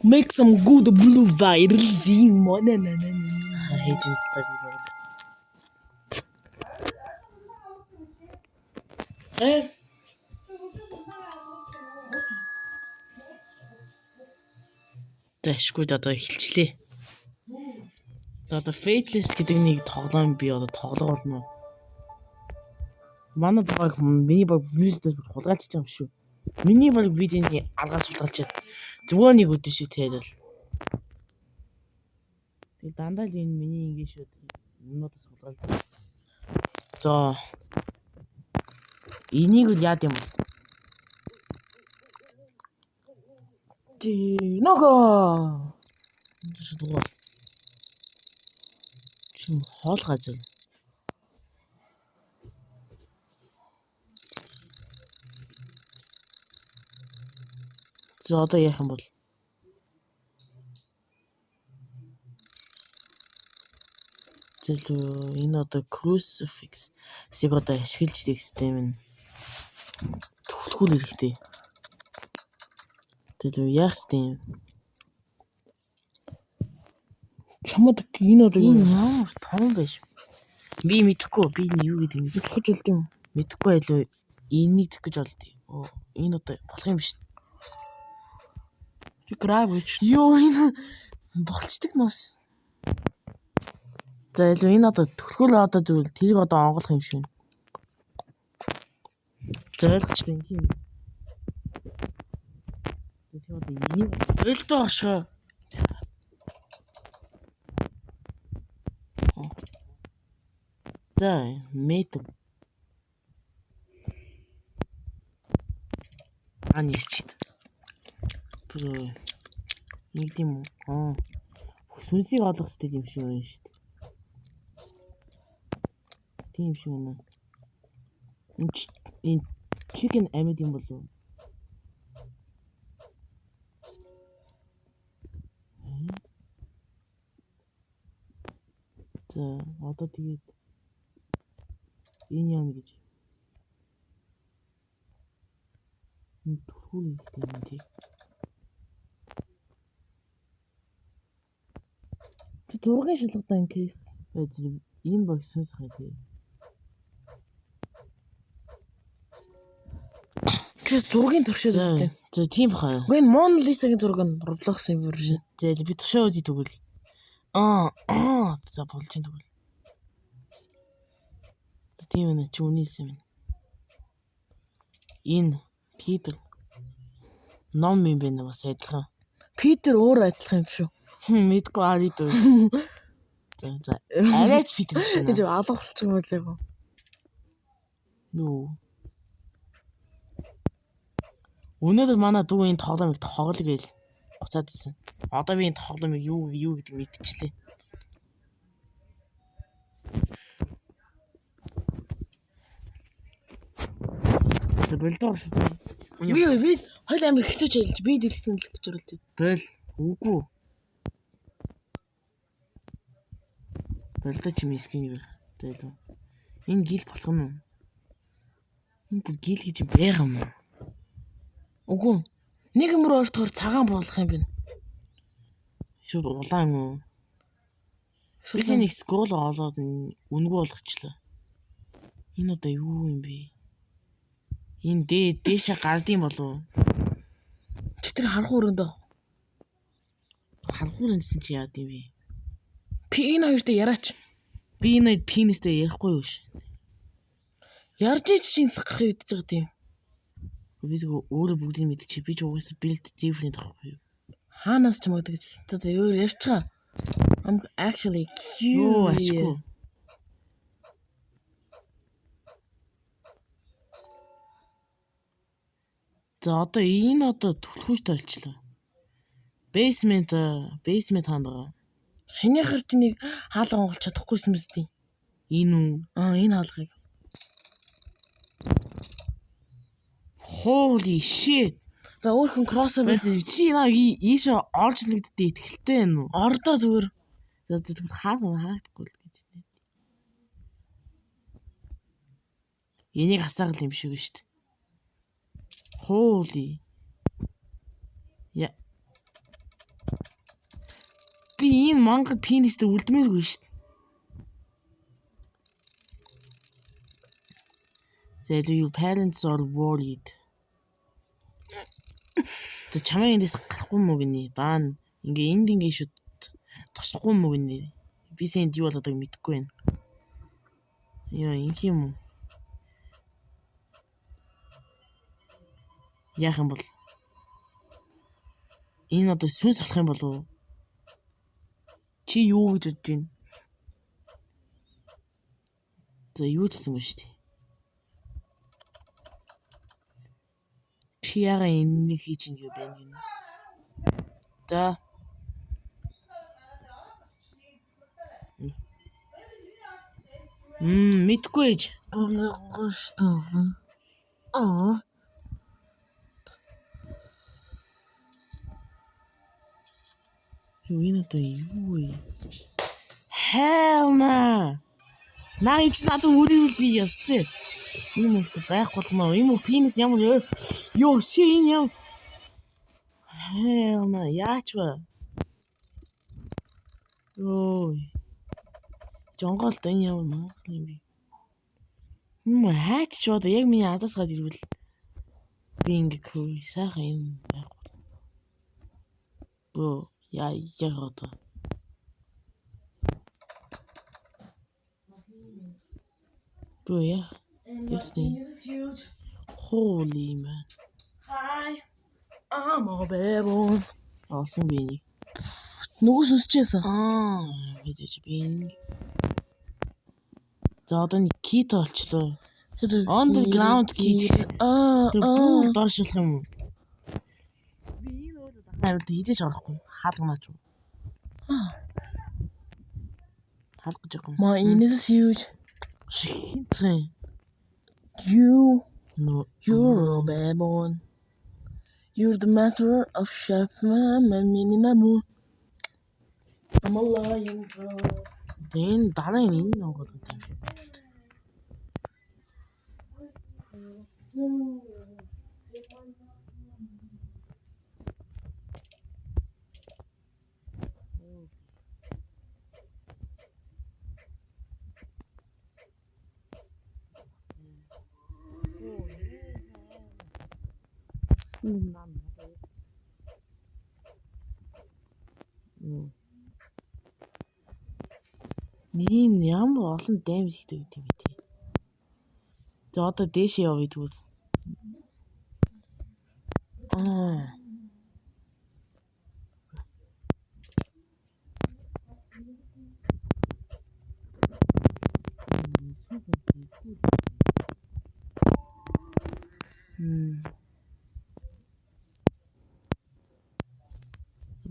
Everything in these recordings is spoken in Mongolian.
Make some good blue virals in money. I hate you. Тэшгүй одоо эхэлчлээ. Одоо Fateless гэдэг нэг тоглоом би одоо тоглоом болно. Манай баг миний баг вьюзтэй хулгайлж байгаа юм шүү. Миний баг видеоны алгаж хулгайлчаад зүгээр нэг өдөр шиг цайрал. Тэг дандаа л энэ миний ингэ шүү. Юмнуудаас хулгайлж. За. Энийг л яад юм. Ного. Чим хоол газар. За одоо яах юм бол? Зэлөө энэ одоо crucifix сэг одоо ашиглаж систем нь төвлгүүл хэрэгтэй. Зэлөө яах систем? Чамд энэ одоо ямар том байж. Би мэдэхгүй. Би юу гэдэг юм мэдэх гэж болд юм. Мэдэхгүй байлоо. Энийг зэх гэж болд. Оо энэ одоо болох юм биш. Grab гэж. Йоо энэ болцдог нас. За илүү энэ одоо төгөлгөл одоо зүгээр тэрийг одоо онгоолох юм шиг. Зөөлч гин юм. Тэр одоо энийг өлтөө ошоо. За метр. Ани чит. Бүр нэг юм уу? Сүнсийг олох хэрэгтэй юм шиг байна шүү дээ. Тийм шиг байна. Энэ chicken амьд юм болов? За одоо тэгээд энэ яа гэж. Энэ түрхүүл гэдэг юм тий. Зургийн шалгатай кейс байж энэ баг сүнс хай. Чи зургийн туршиж байна. За тийм бахаа. Гүн Mona Lisa-гийн зураг нь Roblox-ийн version. За би туршаа үзье тэгвэл. За болж юм тэгвэл. Тийм ээ чи үнийсэн юм. Энэ Питер ном юм байна бас адилхан. Питер өөр адилхан юм шүү. Мэдгүй аа дий. За арайч Питер шүү. Гэж алга болчих юм болоо. Нөө. Өнөөдөр манай дүү энэ тоглоомыг тоглоё гээл буцаад ирсэн. Одоо би энэ тоглоомыг юу гэдэг мэдчихлээ. Бэлдээ шүү. Би хоёул амир хэцүүч хэлж би дэлгэсэн л гэж оруулдаг. Бэл үгүй. Бэлдээ чи мискин юм. Тэгэл. Энэ гил болох нь. Энэ гил гэж байгаа юм. Үгүй. Нэг юм руу орохоор цагаан болох юм байна. Шууд улаан юм уу? Би нэг скрол олоод үнгүү болгочлаа. Энэ одоо юу юм бэ? Энэ дээшээ гардыг болов. Тэр харахуу өрөндөө. Харахуу өрөндсөн чи яад юм бэ? Энэ хоёртой яраач. Би энэ пинистэй ярихгүй юу ш. Ярьж чинь сахах идэж байгаа тийм. Би зөв өөрөө бүгдийг мэдчих. Би ч угаасаа билд зэвлэн тахгүй юу. Хаанаас ч магадгүй гэж. Одоо юу ярьж байгаа. I'm actually cute. Ашгүй. За одоо энэ одоо түлхүүж толчлоо. Basement хандгаа. Шиний хартныг хаалга онгол чадахгүйсэн биз дээ. Энэ үү? Энэ хаалгыг. Holy shit. За өөрхөн кроссовер Чи наа ийш орж лэгддээ ихтэй байна уу? ордоо зүгээр. За тэгвэл хаагдахгүй л гэж байна. Энийг хасаал юм шиг шүү дээ. Holy. Я. Би энэ мангар пенистэй үлдмээргүй шүү дээ. That your parents are worried. Тэ чамаа эндээс гарахгүй мó гинэ. Даан ингээ энд ингээ шүт тосхгүй мó гинэ. Би сэнд юу болоод байгааг мэдэхгүй байна. Яа инх юм уу? Яах юм бол? Энэ одоо сүнс болох юм болов уу? Чи юу гэж бодож байна? За юу ч гэсэн шүү дээ. Чи яга энэ хийж ин юу байна гинэ. За. Мэдгүй ээж. Гоштоо. Юу энэ одоо юу вэ? Hell no. Наач надад үргэлж би ястэй. Энэ мөстө байх болмоо. Ийм пенис ямар ёо ши энэ юм. Hell no. Яач вэ? Ой. Жонголд энэ ямар мангар юм бэ? Хаач ч одоо яг миний адаас гад ирвэл би ингээ сайхан юм байх. Бөө яа одоо. Bro, yeah. Yes, This is huge. Holy man. Hi. I'm a baby. Алсан би. Нөгөө сүсчээсэн. Мэдээж би. За одоо нэг кит олчлоо. Underground kit. Тэр доошлох юм уу? Би энэ өөрөө дахиад идэж орохгүй. Хаалганаач уу? Хаалгаж явах юм. My anus is huge. Шинцэн. You're a baby. You're the master of chef minimum. I'm a lion girl. Энэ дараа энэ онгод үү? Энэ ямар олон даймж хийдэг юм бэ тий. За одоо дээшээ явъя тэгвэл.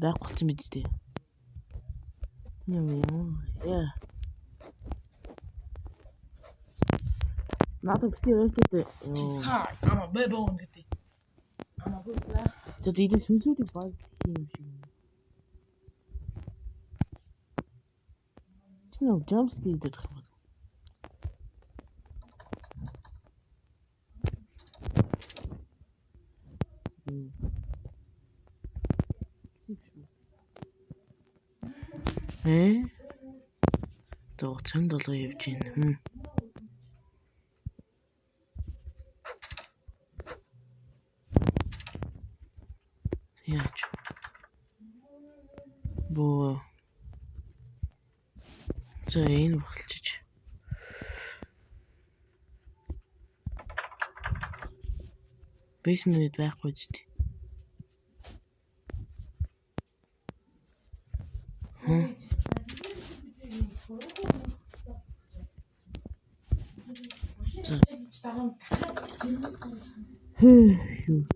Байх болсон биз дээ. Яа. Надад битээ өгчтэй. Hi, I'm a baby гэдэг. I'm a good guy. За эдгээр сүнсүүдийг баг юм шиг. Чи нэг jump scare гэдэг юм байна. То цанд болоо явж байна. Яач. Боо. За энэ болчих. Basement байхгүй ч тий. Юу.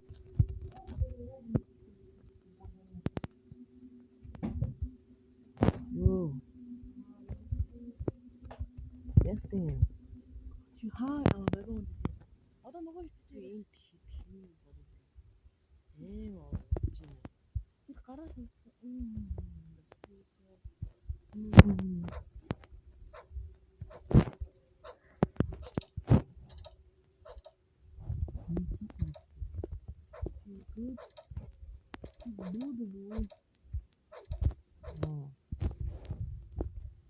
Эстэн. Чи хаа яваа баруун. Одоо нөгөө чи Энд хин бодож. Оо чи. тэр гараас good beautiful. Аа.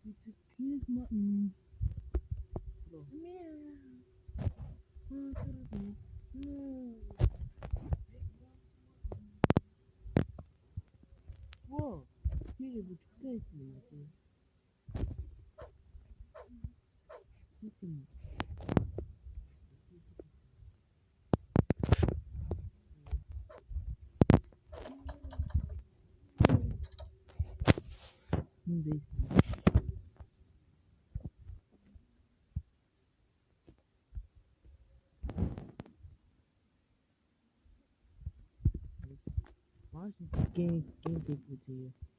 It's a kiss my Оо. Тэр бүжигтэй юм байна. Тийм. This. Маш гэн гэн гэж үү.